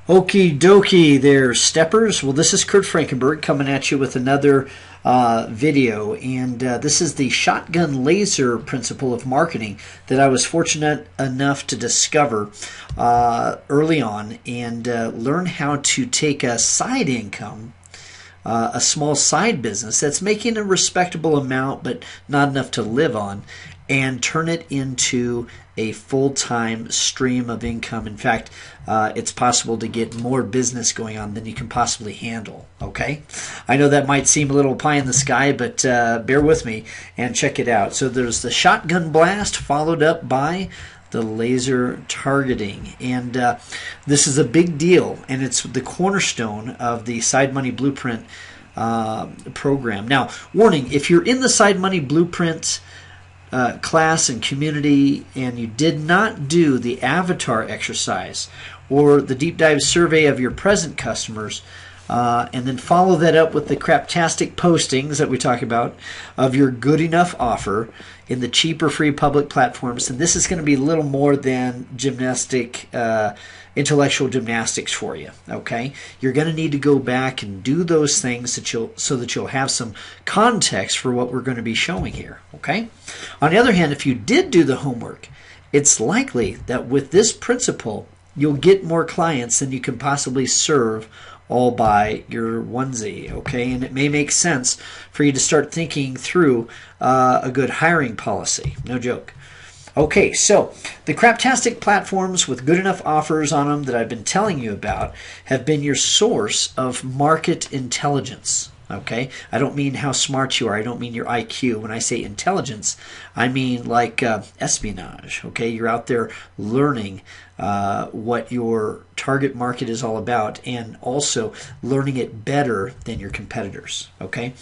Okie dokie there, steppers. Well, this is Kurt Frankenberg coming at you with another video, and this is the shotgun laser principle of marketing that I was fortunate enough to discover early on and learn how to take a side income, a small side business that's making a respectable amount but not enough to live on, and turn it into a full-time stream of income. In fact, it's possible to get more business going on than you can possibly handle. Okay, I know that might seem a little pie in the sky, but bear with me and check it out. So there's the shotgun blast followed up by the laser targeting, and this is a big deal, and it's the cornerstone of the Side Money Blueprint program. Now, warning, if you're in the Side Money Blueprint class and community and you did not do the avatar exercise or the deep dive survey of your present customers, and then follow that up with the craptastic postings that we talk about of your good enough offer in the cheap or free public platforms, then this is going to be a little more than intellectual gymnastics for you. Okay, you're going to need to go back and do those things so that you'll have some context for what we're going to be showing here. Okay, on the other hand, if you did do the homework, it's likely that with this principle you'll get more clients than you can possibly serve all by your onesie. Okay, and it may make sense for you to start thinking through a good hiring policy. No joke. Okay, so the craptastic platforms with good enough offers on them that I've been telling you about have been your source of market intelligence. Okay, I don't mean how smart you are. I don't mean your IQ. When I say intelligence, I mean like espionage. Okay, you're out there learning what your target market is all about, and also learning it better than your competitors. Okay.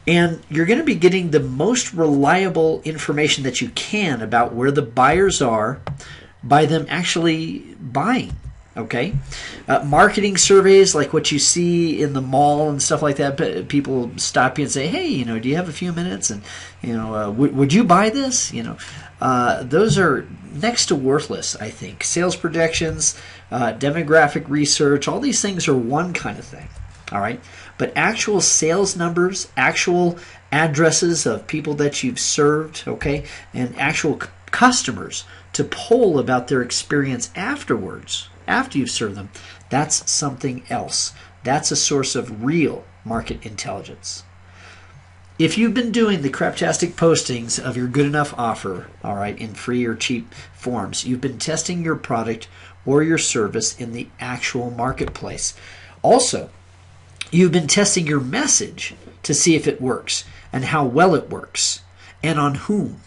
And you're going to be getting the most reliable information that you can about where the buyers are by them actually buying. Okay, marketing surveys like what you see in the mall and stuff like that. People stop you and say, "Hey, do you have a few minutes? And would you buy this?" Those are next to worthless, I think. Sales projections, demographic research, all these things are one kind of thing. All right, but actual sales numbers, actual addresses of people that you've served, okay, and actual customers to poll about their experience afterwards, after you've served them, that's something else. That's a source of real market intelligence. If you've been doing the craptastic postings of your good enough offer, all right, in free or cheap forms, you've been testing your product or your service in the actual marketplace. Also, you've been testing your message to see if it works and how well it works and on whom.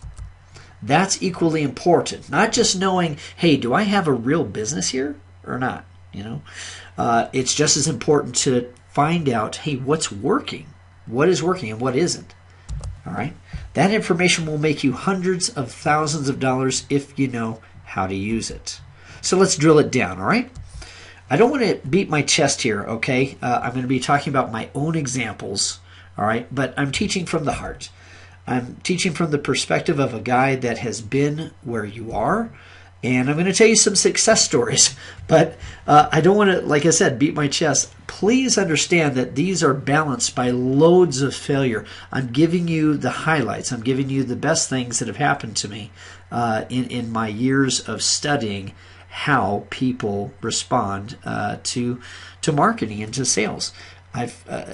That's equally important. Not just knowing, hey, do I have a real business here or not? It's just as important to find out, hey, what's working? What is working and what isn't? All right. That information will make you hundreds of thousands of dollars if you know how to use it. So let's drill it down, all right? I don't want to beat my chest here, okay? I'm going to be talking about my own examples, all right? But I'm teaching from the heart. I'm teaching from the perspective of a guy that has been where you are, and I'm going to tell you some success stories. But I don't want to, like I said, beat my chest. Please understand that these are balanced by loads of failure. I'm giving you the highlights. I'm giving you the best things that have happened to me in my years of studying how people respond to marketing and to sales.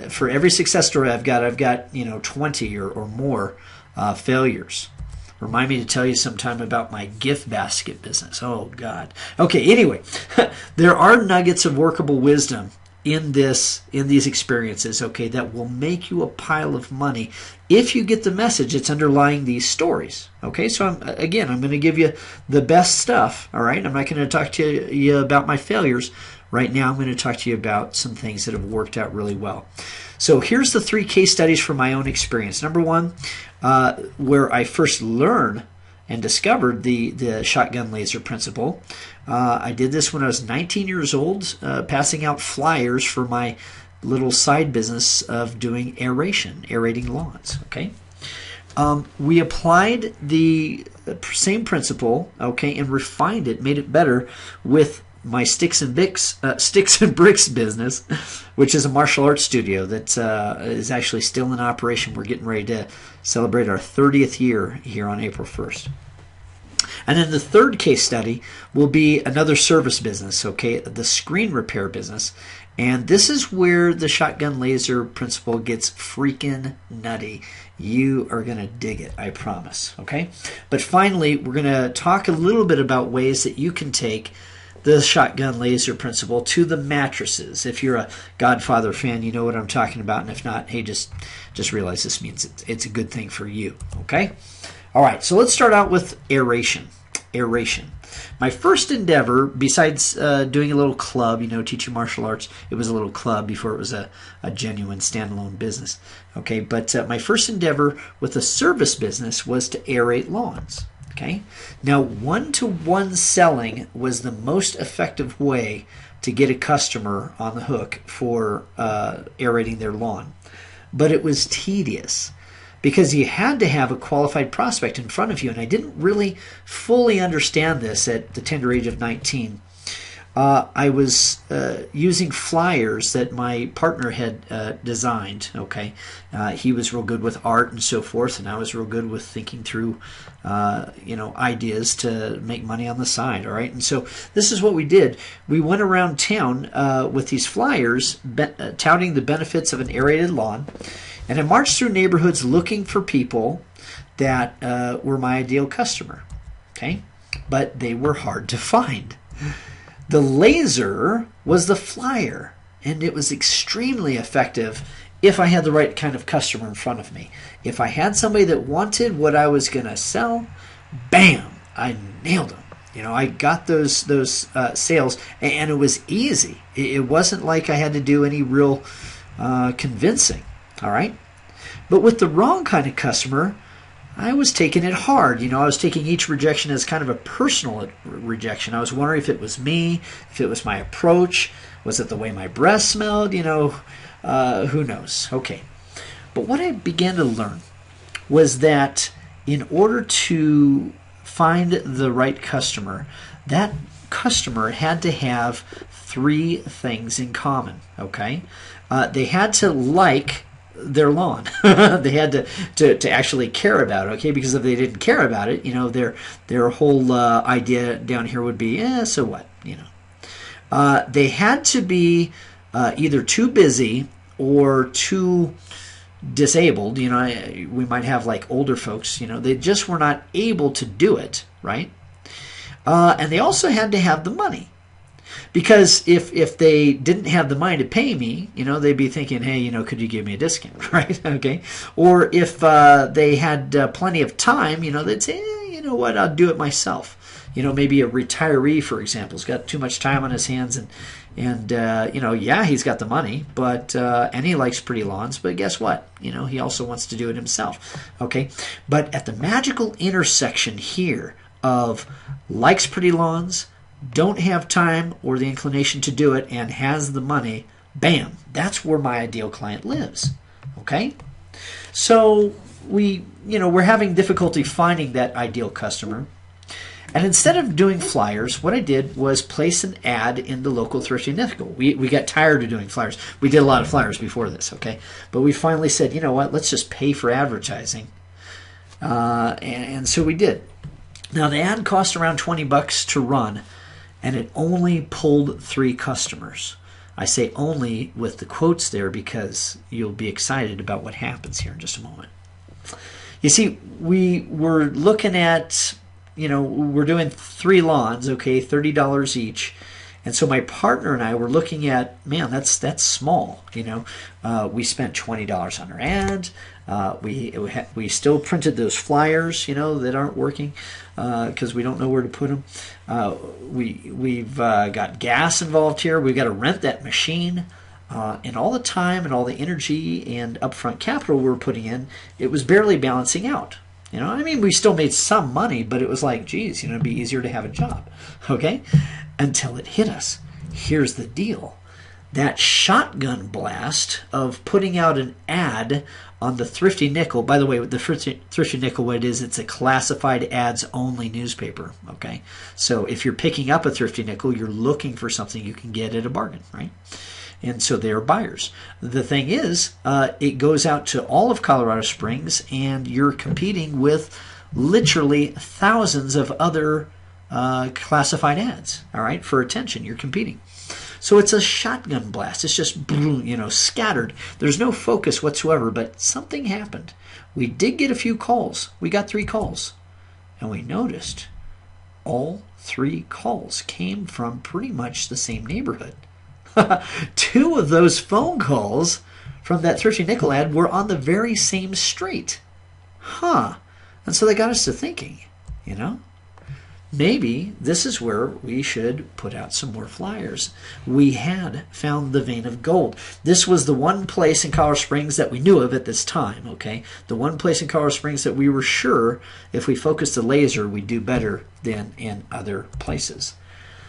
For every success story I've got 20 or more failures. Remind me to tell you sometime about my gift basket business. Oh God. Okay. Anyway, there are nuggets of workable wisdom in these experiences. Okay, that will make you a pile of money if you get the message that's underlying these stories. Okay, so I'm going to give you the best stuff. All right, I'm not going to talk to you about my failures right now. I'm going to talk to you about some things that have worked out really well. So here's the 3 case studies from my own experience. Number 1, where I first learned and discovered the shotgun laser principle. I did this when I was 19 years old, passing out flyers for my little side business of doing aerating lawns. Okay, we applied the same principle, okay, and refined it, made it better with my Sticks and Bricks business, which is a martial arts studio that is actually still in operation. We're getting ready to celebrate our 30th year here on April 1st. And then the third case study will be another service business, okay, the screen repair business. And this is where the shotgun laser principle gets freaking nutty. You are going to dig it, I promise, okay? But finally, we're going to talk a little bit about ways that you can take the shotgun laser principle to the mattresses. If you're a Godfather fan, you know what I'm talking about. And if not, hey, just realize this means it's a good thing for you, okay? All right, so let's start out with aeration. My first endeavor, besides doing a little club, teaching martial arts, it was a little club before it was a genuine standalone business. Okay, but my first endeavor with a service business was to aerate lawns. Okay, now one-to-one selling was the most effective way to get a customer on the hook for aerating their lawn, but it was tedious, because you had to have a qualified prospect in front of you. And I didn't really fully understand this at the tender age of 19. I was using flyers that my partner had designed. Okay, he was real good with art and so forth, and I was real good with thinking through, ideas to make money on the side. All right, and so this is what we did. We went around town with these flyers, touting the benefits of an aerated lawn. And I marched through neighborhoods looking for people that were my ideal customer, okay? But they were hard to find. The laser was the flyer, and it was extremely effective if I had the right kind of customer in front of me. If I had somebody that wanted what I was going to sell, bam, I nailed them. I got those sales, and it was easy. It wasn't like I had to do any real convincing. All right, but with the wrong kind of customer, I was taking it hard. I was taking each rejection as kind of a personal rejection. I was wondering if it was me, if it was my approach, was it the way my breath smelled? Who knows? Okay, but what I began to learn was that in order to find the right customer, that customer had to have three things in common. Okay, they had to like their lawn. They had to actually care about it, okay? Because if they didn't care about it, their whole idea down here would be, so what, They had to be either too busy or too disabled. We might have like older folks, they just were not able to do it, right? And they also had to have the money. Because if they didn't have the money to pay me, they'd be thinking, hey, could you give me a discount, right? Okay. Or if they had plenty of time, they'd say, you know what, I'll do it myself. Maybe a retiree, for example, has got too much time on his hands, and yeah, he's got the money, but and he likes pretty lawns, but guess what? He also wants to do it himself. Okay. But at the magical intersection here of likes pretty lawns, don't have time or the inclination to do it, and has the money, bam, that's where my ideal client lives. Okay? So we're having difficulty finding that ideal customer. And instead of doing flyers, what I did was place an ad in the local thrifty nickel. We got tired of doing flyers. We did a lot of flyers before this, okay? But we finally said, you know what, let's just pay for advertising. And so we did. Now, the ad cost around $20 to run, and it only pulled 3 customers. I say only with the quotes there because you'll be excited about what happens here in just a moment. You see, we were looking at, we're doing 3 lawns, okay, $30 each. And so my partner and I were looking at, man, that's small. We spent $20 on our ad. We still printed those flyers, that aren't working because we don't know where to put them. We've got gas involved here. We've got to rent that machine. And all the time and all the energy and upfront capital we were putting in, it was barely balancing out. We still made some money, but it was like, geez, it'd be easier to have a job. Okay? Until it hit us. Here's the deal. that shotgun blast of putting out an ad on the Thrifty Nickel. By the way, with the Thrifty Nickel, what it is, it's a classified ads only newspaper. Okay, so if you're picking up a Thrifty Nickel, you're looking for something you can get at a bargain, right? And so they are buyers. The thing is, it goes out to all of Colorado Springs, and you're competing with literally thousands of other classified ads, all right, for attention. You're competing. So it's a shotgun blast. It's just, scattered. There's no focus whatsoever, but something happened. We did get a few calls. We got 3 calls. And we noticed all 3 calls came from pretty much the same neighborhood. 2 of those phone calls from that Thrifty Nickel ad were on the very same street. And so they got us to thinking, maybe this is where we should put out some more flyers. We had found the vein of gold. This was the one place in Colorado Springs that we knew of at this time, okay? The one place in Colorado Springs that we were sure if we focused the laser, we'd do better than in other places.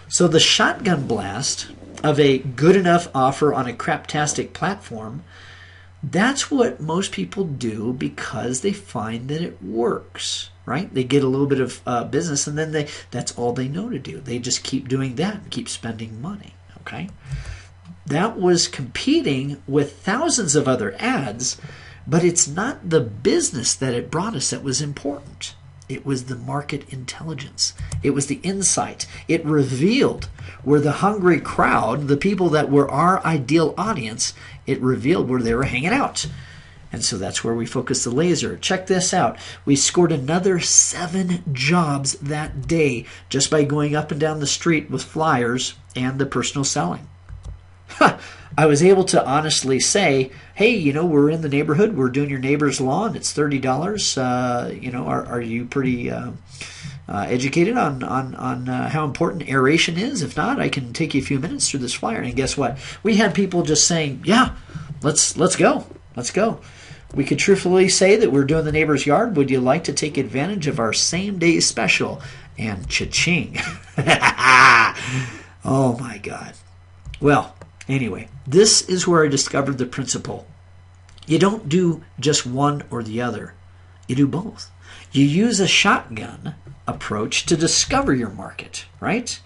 So the shotgun blast of a good enough offer on a craptastic platform, that's what most people do because they find that it works, right? They get a little bit of business, and then that's all they know to do. They just keep doing that and keep spending money, okay? That was competing with thousands of other ads, but it's not the business that it brought us that was important. It was the market intelligence. It was the insight. It revealed where the hungry crowd, the people that were our ideal audience, it revealed where they were hanging out. And so that's where we focused the laser. Check this out. We scored another 7 jobs that day just by going up and down the street with flyers and the personal selling. I was able to honestly say, hey, we're in the neighborhood. We're doing your neighbor's lawn. It's $30. Are you pretty educated on how important aeration is? If not, I can take you a few minutes through this flyer. And guess what? We had people just saying, yeah, let's go. Let's go. We could truthfully say that we're doing the neighbor's yard. Would you like to take advantage of our same-day special? And cha-ching. Oh, my God. Well, anyway, this is where I discovered the principle. You don't do just one or the other. You do both. You use a shotgun approach to discover your market, right?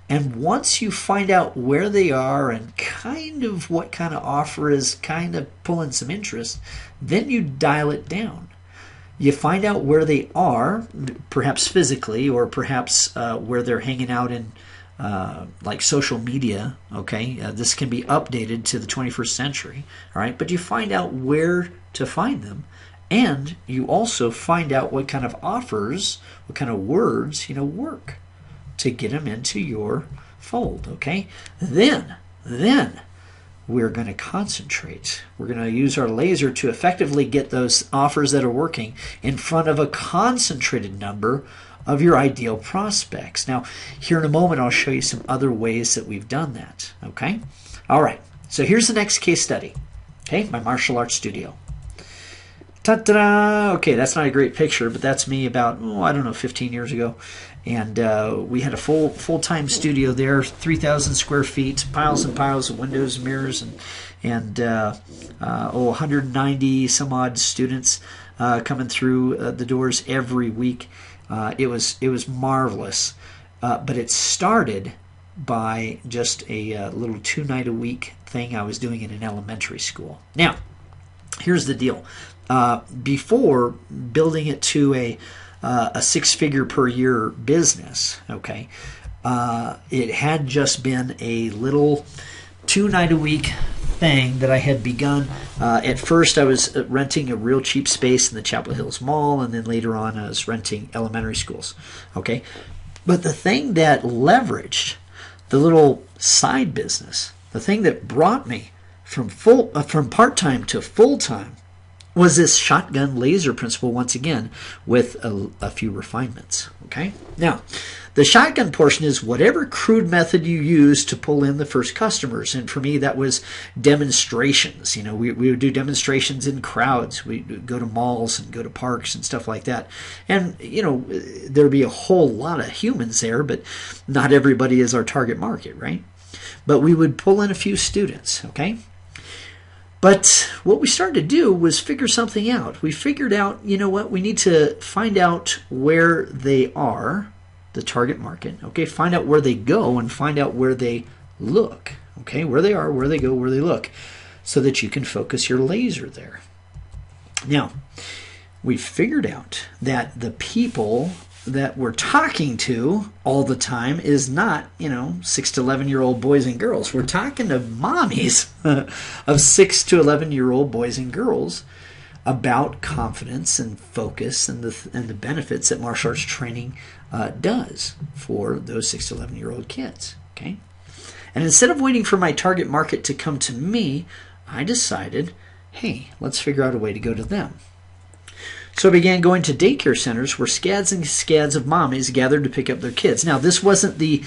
And once you find out where they are and kind of what kind of offer is kind of pulling some interest, then you dial it down. You find out where they are, perhaps physically, or perhaps where they're hanging out in like social media, okay? This can be updated to the 21st century, all right? But you find out where to find them, and you also find out what kind of offers, what kind of words, work to get them into your fold, okay? Then we're going to concentrate. We're going to use our laser to effectively get those offers that are working in front of a concentrated number of your ideal prospects. Now, here in a moment, I'll show you some other ways that we've done that, okay? All right, so here's the next case study, okay? My martial arts studio. Ta-da! Okay, that's not a great picture, but that's me about, 15 years ago. And we had a full-time studio there, 3,000 square feet, piles and piles of windows and mirrors, and 190 some odd students coming through the doors every week. It was marvelous, but it started by just a little 2-night-a-week thing I was doing in an elementary school. Now, here's the deal. Before building it to a 6-figure per year business, okay, it had just been a little 2-night-a-week thing that I had begun. At first, I was renting a real cheap space in the Chapel Hills Mall, and then later on, I was renting elementary schools. Okay, but the thing that leveraged the little side business, the thing that brought me from part-time to full-time, was this shotgun laser principle once again with a few refinements. Okay, now the shotgun portion is whatever crude method you use to pull in the first customers, and for me that was demonstrations. We would do demonstrations in crowds. We'd go to malls and go to parks and stuff like that, and there'd be a whole lot of humans there, but not everybody is our target market, right? but we would pull in a few students, okay? But what we started to do was figure something out. We figured out, you know what, we need to find out where they are, the target market, okay? Find out where they go and find out where they look, okay? Where they are, where they go, where they look, so that you can focus your laser there. Now, we figured out that the people that we're talking to all the time is not, 6 to 11-year-old boys and girls. We're talking to mommies of 6 to 11-year-old boys and girls about confidence and focus and the benefits that martial arts training does for those 6 to 11-year-old kids. Okay, and instead of waiting for my target market to come to me, I decided, hey, let's figure out a way to go to them. So I began going to daycare centers where scads and scads of mommies gathered to pick up their kids. Now, this wasn't the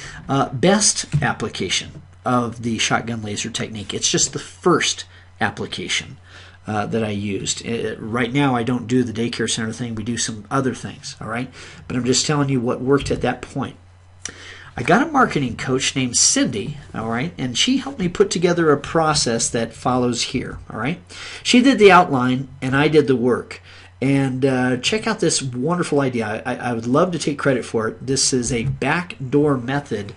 best application of the shotgun laser technique. It's just the first application that I used. Right now, I don't do the daycare center thing. We do some other things, all right? But I'm just telling you what worked at that point. I got a marketing coach named Cindy, all right, and she helped me put together a process that follows here, all right? She did the outline, and I did the work. And check out this wonderful idea. I would love to take credit for it. This is a backdoor method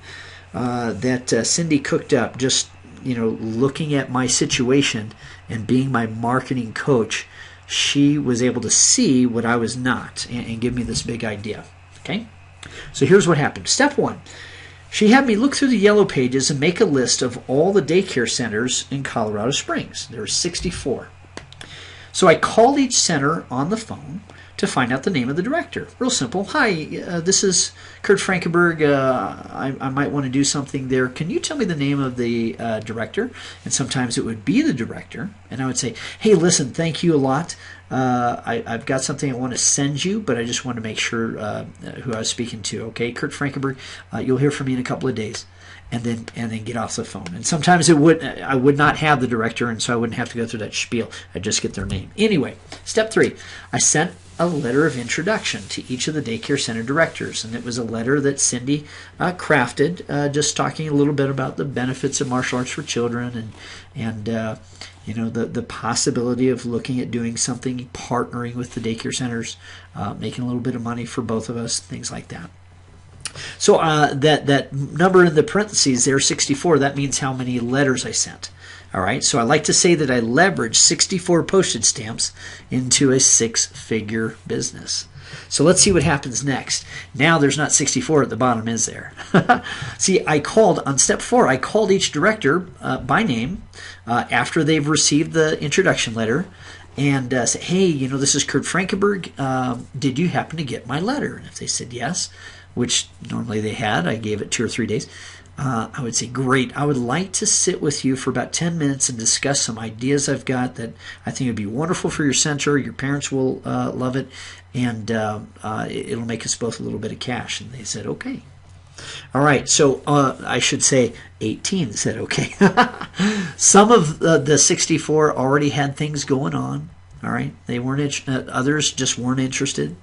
that Cindy cooked up, just looking at my situation and being my marketing coach. She was able to see what I was not and give me this big idea. Okay? So here's what happened. Step 1. She had me look through the yellow pages and make a list of all the daycare centers in Colorado Springs. There are 64. So I called each center on the phone to find out the name of the director. Real simple. Hi, this is Kurt Frankenberg. I might want to do something there. Can you tell me the name of the director? And sometimes it would be the director. And I would say, hey, listen, thank you a lot. I've got something I want to send you, but I just want to make sure who I was speaking to. Okay, Kurt Frankenberg, you'll hear from me in a couple of days. And then get off the phone. And sometimes I would not have the director, and so I wouldn't have to go through that spiel. I'd just get their name. Anyway, step 3, I sent a letter of introduction to each of the daycare center directors, and it was a letter that Cindy crafted, just talking a little bit about the benefits of martial arts for children, and the possibility of looking at doing something, partnering with the daycare centers, making a little bit of money for both of us, things like that. So that number in the parentheses there, 64, that means how many letters I sent. All right, so I like to say that I leveraged 64 postage stamps into a 6-figure business. So let's see what happens next. Now there's not 64 at the bottom, is there? See, on step 4, I called each director by name after they've received the introduction letter and say, hey, this is Kurt Frankenberg. Did you happen to get my letter? And if they said yes, which normally they had, I gave it 2 or 3 days, I would say, great, I would like to sit with you for about 10 minutes and discuss some ideas I've got that I think would be wonderful for your center. Your parents will love it, and it'll make us both a little bit of cash. And they said, okay. All right, so I should say 18 said okay. Some of the 64 already had things going on. All right, they weren't. Others just weren't interested.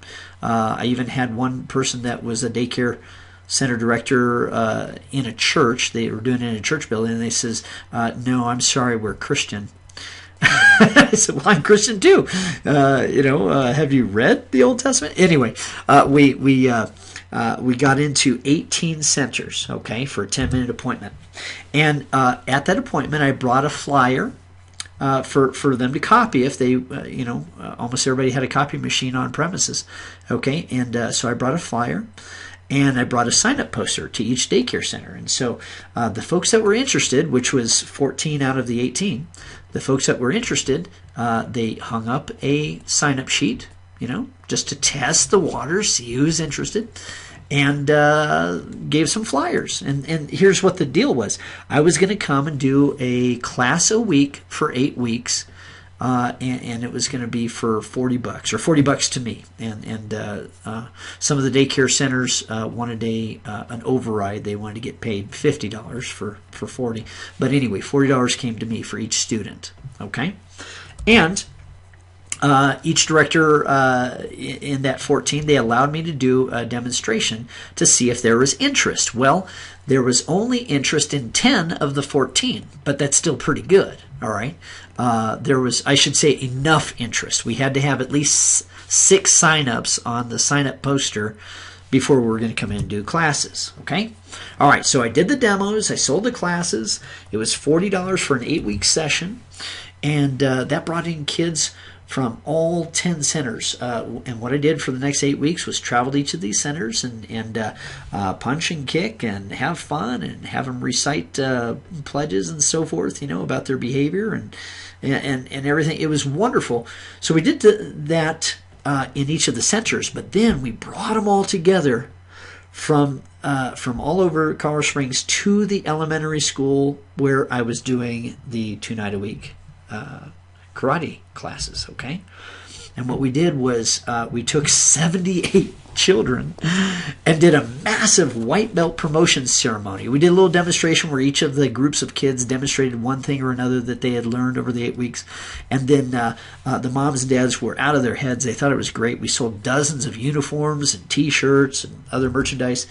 I even had one person that was a daycare center director in a church. They were doing it in a church building, and they says, "No, I'm sorry, we're Christian." I said, "Well, I'm Christian too. Have you read the Old Testament?" Anyway, we got into 18 centers, okay, for a 10-minute appointment, and at that appointment, I brought a flyer. For them to copy if they, almost everybody had a copy machine on premises. Okay, and so I brought a flyer and I brought a sign-up poster to each daycare center. And so the folks that were interested, which was 14 out of the 18, the folks that were interested, they hung up a sign-up sheet, just to test the water, see who's interested, and gave some flyers. And here's what the deal was. I was going to come and do a class a week for 8 weeks, and it was going to be for $40 or $40 to me. And some of the daycare centers wanted an override. They wanted to get paid $50 for 40. But anyway, $40 came to me for each student. Okay, and each director in that 14, they allowed me to do a demonstration to see if there was interest. Well, there was only interest in 10 of the 14, but that's still pretty good, all right? There was, I should say, enough interest. We had to have at least 6 sign-ups on the sign-up poster before we were going to come in and do classes, okay? All right, so I did the demos. I sold the classes. It was $40 for an 8-week session, and that brought in kids from all 10 centers. And what I did for the next 8 weeks was travel to each of these centers and punch and kick and have fun and have them recite pledges and so forth, you know, about their behavior and everything. It was wonderful. So we did that in each of the centers, but then we brought them all together from all over Colorado Springs to the elementary school where I was doing the 2-night-a-week karate classes, okay? And what we did was we took 78 children and did a massive white belt promotion ceremony. We did a little demonstration where each of the groups of kids demonstrated one thing or another that they had learned over the 8 weeks. And then the moms and dads were out of their heads. They thought it was great. We sold dozens of uniforms and T-shirts and other merchandise.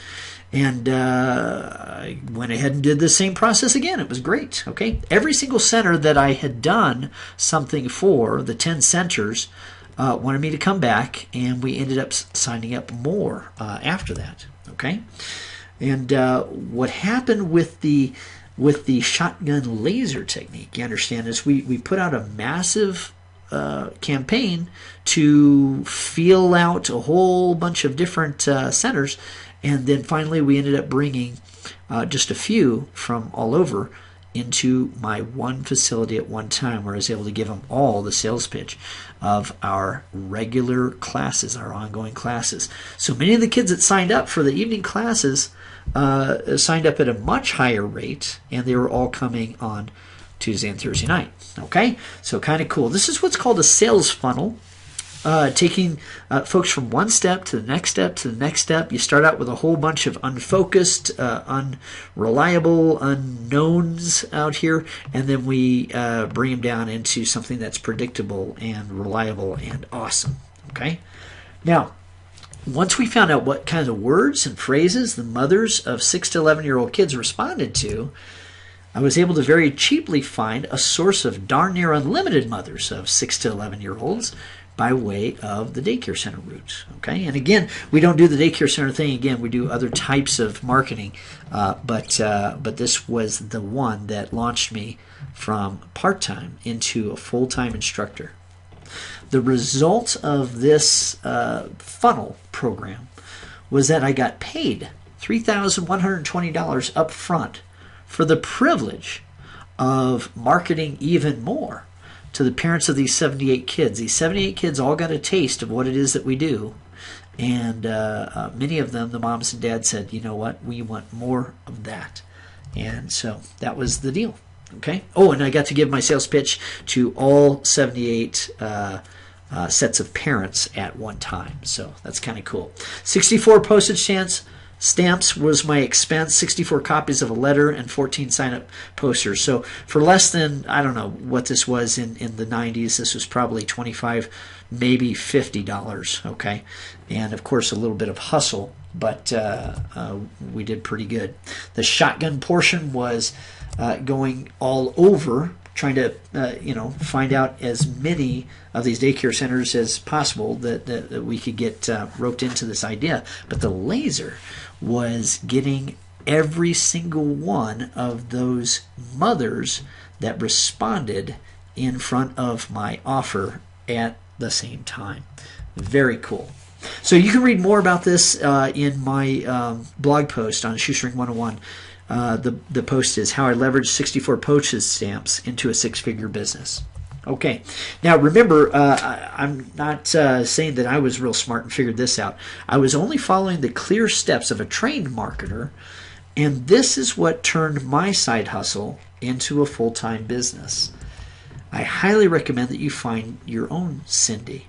And I went ahead and did the same process again. It was great. Okay, every single center that I had done something for, the 10 centers, wanted me to come back, and we ended up signing up more after that. Okay, and what happened with the shotgun laser technique, you understand, is we put out a massive campaign to feel out a whole bunch of different centers. And then finally we ended up bringing just a few from all over into my one facility at one time, where I was able to give them all the sales pitch of our regular classes, our ongoing classes. So many of the kids that signed up for the evening classes signed up at a much higher rate, and they were all coming on Tuesday and Thursday night. Okay, so kind of cool. This is what's called a sales funnel. Taking folks from one step to the next step to the next step. You start out with a whole bunch of unfocused, unreliable unknowns out here, and then we bring them down into something that's predictable and reliable and awesome. Okay? Now, once we found out what kinds of words and phrases the mothers of 6 to 11-year-old kids responded to, I was able to very cheaply find a source of darn near unlimited mothers of 6 to 11-year-olds by way of the daycare center route. Okay, and again, we don't do the daycare center thing. Again, we do other types of marketing, but this was the one that launched me from part-time into a full-time instructor. The result of this funnel program was that I got paid $3,120 up front for the privilege of marketing even more to the parents of these 78 kids. These 78 kids all got a taste of what it is that we do. And many of them, the moms and dads, said, you know what, we want more of that. And so that was the deal. Okay. Oh, and I got to give my sales pitch to all 78 sets of parents at one time. So that's kind of cool. 64 postage stamps was my expense, 64 copies of a letter, and 14 sign-up posters. So for less than, I don't know what this was in the 90s, this was probably $25, maybe $50, okay? And, of course, a little bit of hustle, but we did pretty good. The shotgun portion was going all over, trying to find out as many of these daycare centers as possible that we could get roped into this idea. But the laser was getting every single one of those mothers that responded in front of my offer at the same time. Very cool. So you can read more about this in my blog post on Shoestring 101. The post is How I Leveraged 64 Postage Stamps into a 6-Figure Business. Okay. Now, remember, I'm not saying that I was real smart and figured this out. I was only following the clear steps of a trained marketer, and this is what turned my side hustle into a full-time business. I highly recommend that you find your own Cindy.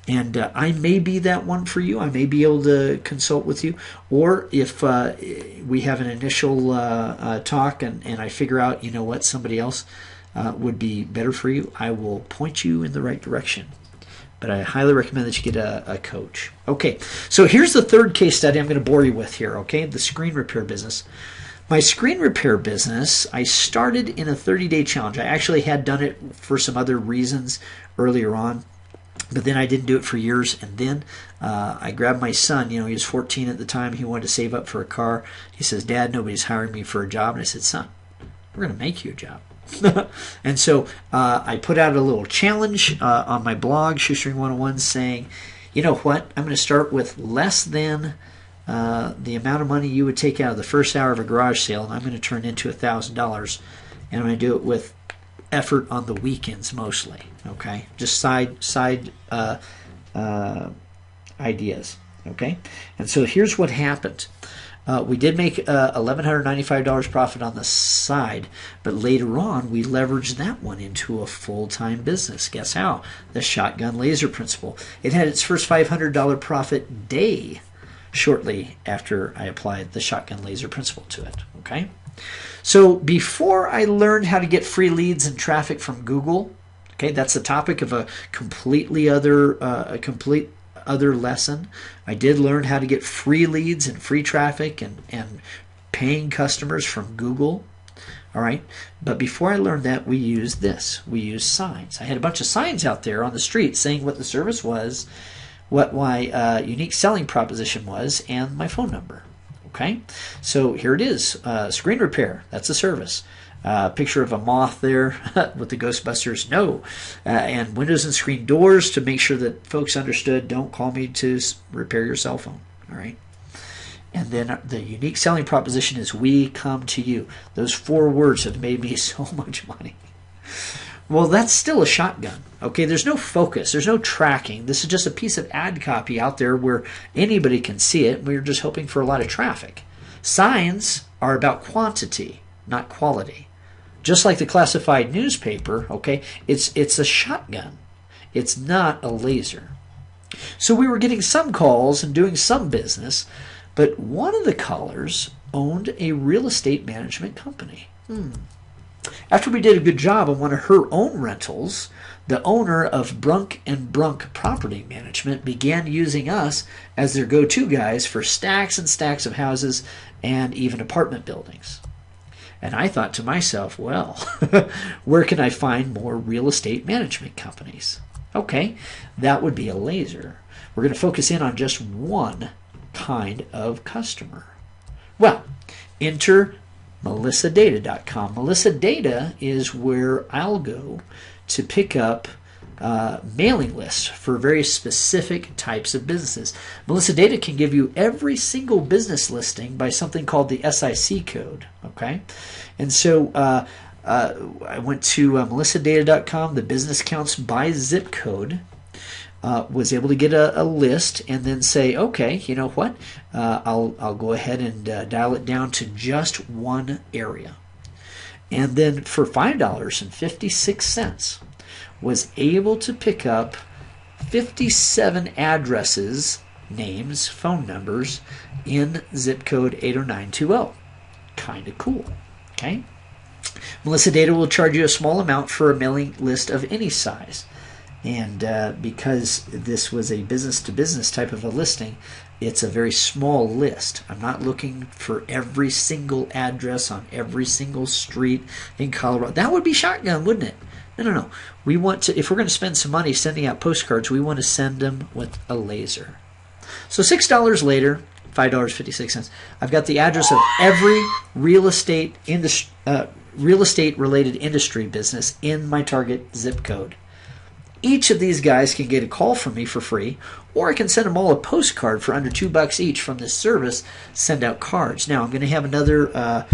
And I may be that one for you. I may be able to consult with you. Or if we have an initial talk and I figure out, you know what, somebody else would be better for you, I will point you in the right direction. but I highly recommend that you get a coach. Okay, so here's the third case study I'm going to bore you with here, okay? The screen repair business. My screen repair business, I started in a 30-day challenge. I actually had done it for some other reasons earlier on, but then I didn't do it for years. And then I grabbed my son. You know, he was 14 at the time. He wanted to save up for a car. He says, "Dad, nobody's hiring me for a job." And I said, "Son, we're going to make you a job." And so I put out a little challenge on my blog, Shoestring 101, saying, you know what, I'm going to start with less than the amount of money you would take out of the first hour of a garage sale, and I'm going to turn into $1,000, and I'm going to do it with effort on the weekends mostly. Okay, just side ideas. Okay, and so here's what happened. We did make $1,195 profit on the side, but later on we leveraged that one into a full-time business. Guess how? The shotgun laser principle. It had its first $500 profit day shortly after I applied the shotgun laser principle to it. Okay, so before I learned how to get free leads and traffic from Google, okay, that's the topic of a complete other lesson. I did learn how to get free leads and free traffic and paying customers from Google. All right, but before I learned that, we used this. We used signs. I had a bunch of signs out there on the street saying what the service was, what my unique selling proposition was, and my phone number. Okay, so here it is. Screen repair, that's a service. Picture of a moth there with the Ghostbusters, no. And windows and screen doors to make sure that folks understood, don't call me to repair your cell phone. All right. And then the unique selling proposition is we come to you. Those 4 words have made me so much money. Well, that's still a shotgun. Okay, there's no focus. There's no tracking. This is just a piece of ad copy out there where anybody can see it. We're just hoping for a lot of traffic. Signs are about quantity, not quality. Just like the classified newspaper, okay, it's a shotgun. It's not a laser. So we were getting some calls and doing some business, but one of the callers owned a real estate management company. After we did a good job on one of her own rentals, the owner of Brunk and Brunk Property Management began using us as their go-to guys for stacks and stacks of houses and even apartment buildings. And I thought to myself, well, where can I find more real estate management companies? Okay, that would be a laser. We're going to focus in on just one kind of customer. Well, enter melissadata.com. Melissa Data is where I'll go to pick up mailing lists for very specific types of businesses. Melissa Data can give you every single business listing by something called the SIC code. Okay, and so I went to melissadata.com. The business counts by zip code. Was able to get a list and then say, okay, you know what? I'll go ahead and dial it down to just one area, and then for $5.56. was able to pick up 57 addresses, names, phone numbers in zip code 80920. Kind of cool. Okay. Melissa Data will charge you a small amount for a mailing list of any size. And because this was a business-to-business type of a listing, it's a very small list. I'm not looking for every single address on every single street in Colorado. That would be shotgun, wouldn't it? No. We want to, if we're going to spend some money sending out postcards, we want to send them with a laser. So $6 later, $5.56, I've got the address of every real estate related industry business in my target zip code. Each of these guys can get a call from me for free, or I can send them all a postcard for under $2 each from this service, Send Out Cards. Now, I'm going to have another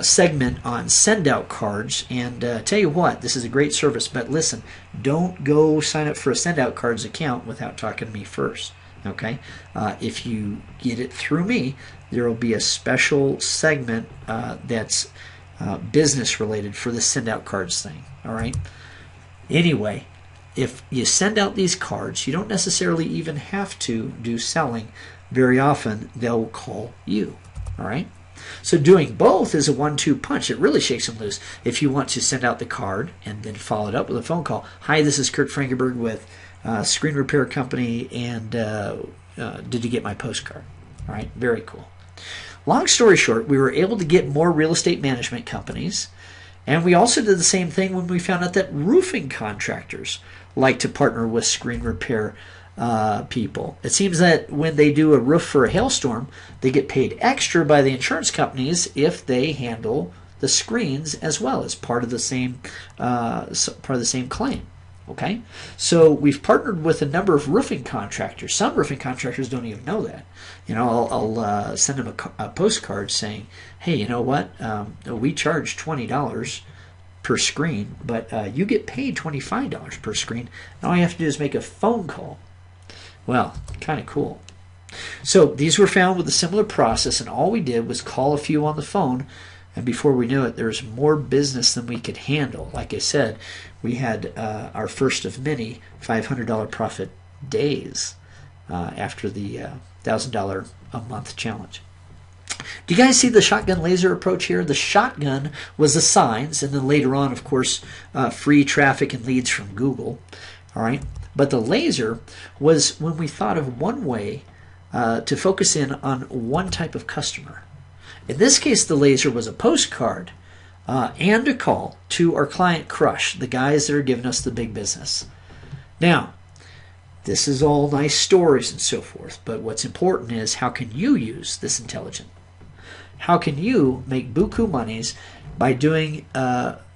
segment on send out cards, and tell you what, this is a great service, but listen, don't go sign up for a send out cards account without talking to me first. Okay, if you get it through me, there will be a special segment that's business related for the send out cards thing. All right, anyway, if you send out these cards, you don't necessarily even have to do selling. Very often they'll call you. All right. So doing both is a 1-2 punch. It really shakes them loose. If you want to send out the card and then follow it up with a phone call. Hi, this is Kurt Frankenberg with Screen Repair Company, and did you get my postcard? All right, very cool. Long story short, we were able to get more real estate management companies, and we also did the same thing when we found out that roofing contractors like to partner with screen repair people. It seems that when they do a roof for a hailstorm, they get paid extra by the insurance companies if they handle the screens as well as part of the same claim. Okay, so we've partnered with a number of roofing contractors. Some roofing contractors don't even know that. I'll send them a postcard saying, "Hey, you know what? We charge $20 per screen, but you get paid $25 per screen. And all you have to do is make a phone call." Well, kind of cool. So these were found with a similar process, and all we did was call a few on the phone, and before we knew it, there was more business than we could handle. Like I said, we had our first of many $500 profit days after the $1,000 a month challenge. Do you guys see the shotgun laser approach here? The shotgun was the signs, and then later on, of course, free traffic and leads from Google. All right, but the laser was when we thought of one way to focus in on one type of customer. In this case, the laser was a postcard and a call to our client crush, the guys that are giving us the big business. Now, this is all nice stories and so forth, but what's important is how can you use this intelligence? How can you make buku monies by doing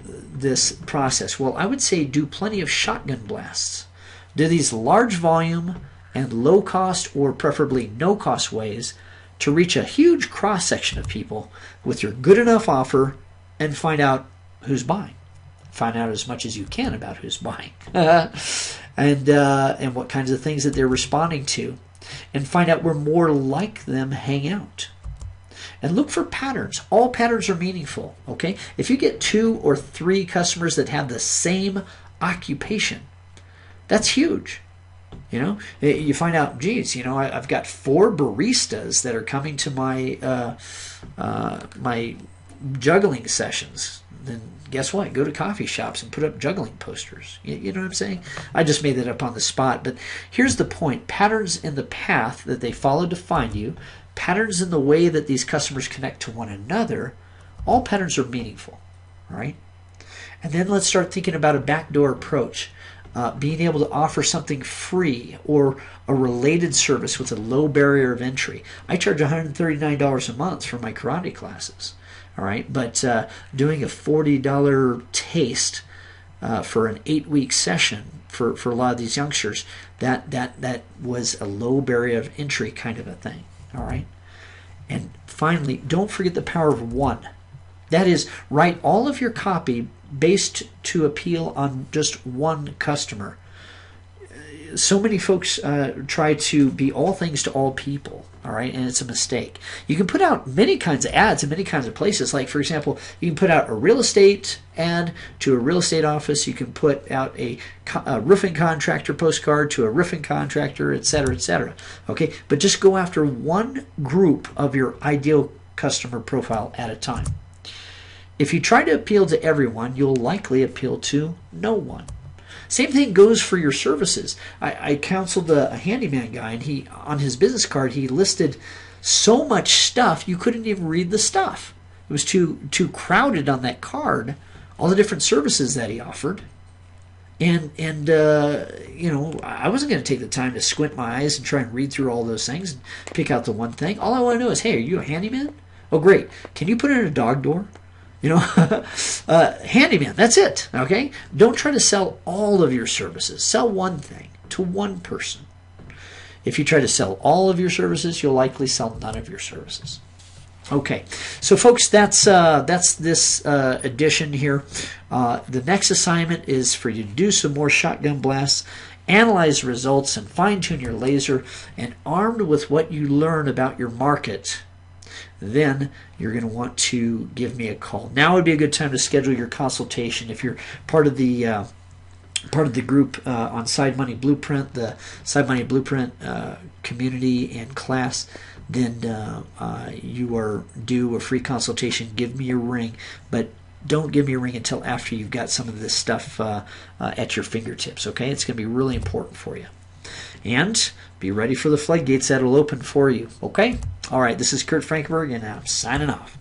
this process? Well, I would say do plenty of shotgun blasts. Do these large volume and low cost or preferably no cost ways to reach a huge cross section of people with your good enough offer and find out who's buying. Find out as much as you can about who's buying and what kinds of things that they're responding to, and find out where more like them hang out. And look for patterns. All patterns are meaningful, okay? If you get 2 or 3 customers that have the same occupation, that's huge. You find out, geez, I've got 4 baristas that are coming to my my juggling sessions. Then guess what? Go to coffee shops and put up juggling posters. You know what I'm saying? I just made that up on the spot. But here's the point. Patterns in the path that they follow to find you, patterns in the way that these customers connect to one another, all patterns are meaningful. All right? And then let's start thinking about a backdoor approach. Being able to offer something free or a related service with a low barrier of entry. I charge $139 a month for my karate classes. All right, but doing a $40 taste for an 8-week session for a lot of these youngsters, that was a low barrier of entry kind of a thing. All right, and finally, don't forget the power of one. That is, write all of your copy based to appeal on just one customer. So many folks try to be all things to all people, all right, and it's a mistake. You can put out many kinds of ads in many kinds of places. Like, for example, you can put out a real estate ad to a real estate office. You can put out a roofing contractor postcard to a roofing contractor, et cetera, okay? But just go after one group of your ideal customer profile at a time. If you try to appeal to everyone, you'll likely appeal to no one. Same thing goes for your services. I counseled a handyman guy, and he, on his business card, he listed so much stuff you couldn't even read the stuff. It was too crowded on that card, all the different services that he offered. And I wasn't going to take the time to squint my eyes and try and read through all those things and pick out the one thing. All I want to know is, hey, are you a handyman? Oh, great. Can you put in a dog door? Handyman, that's it, okay? Don't try to sell all of your services. Sell one thing to one person. If you try to sell all of your services, you'll likely sell none of your services. Okay, so folks, that's this edition here. The next assignment is for you to do some more shotgun blasts, analyze results, and fine-tune your laser, and armed with what you learn about your market, then you're going to want to give me a call. Now would be a good time to schedule your consultation. If you're part of the part of the group on Side Money Blueprint, the Side Money Blueprint community and class, then you are due a free consultation. Give me a ring, but don't give me a ring until after you've got some of this stuff at your fingertips, okay? It's going to be really important for you. And be ready for the floodgates that will open for you, okay? All right, this is Kurt Frankenberg, and I'm signing off.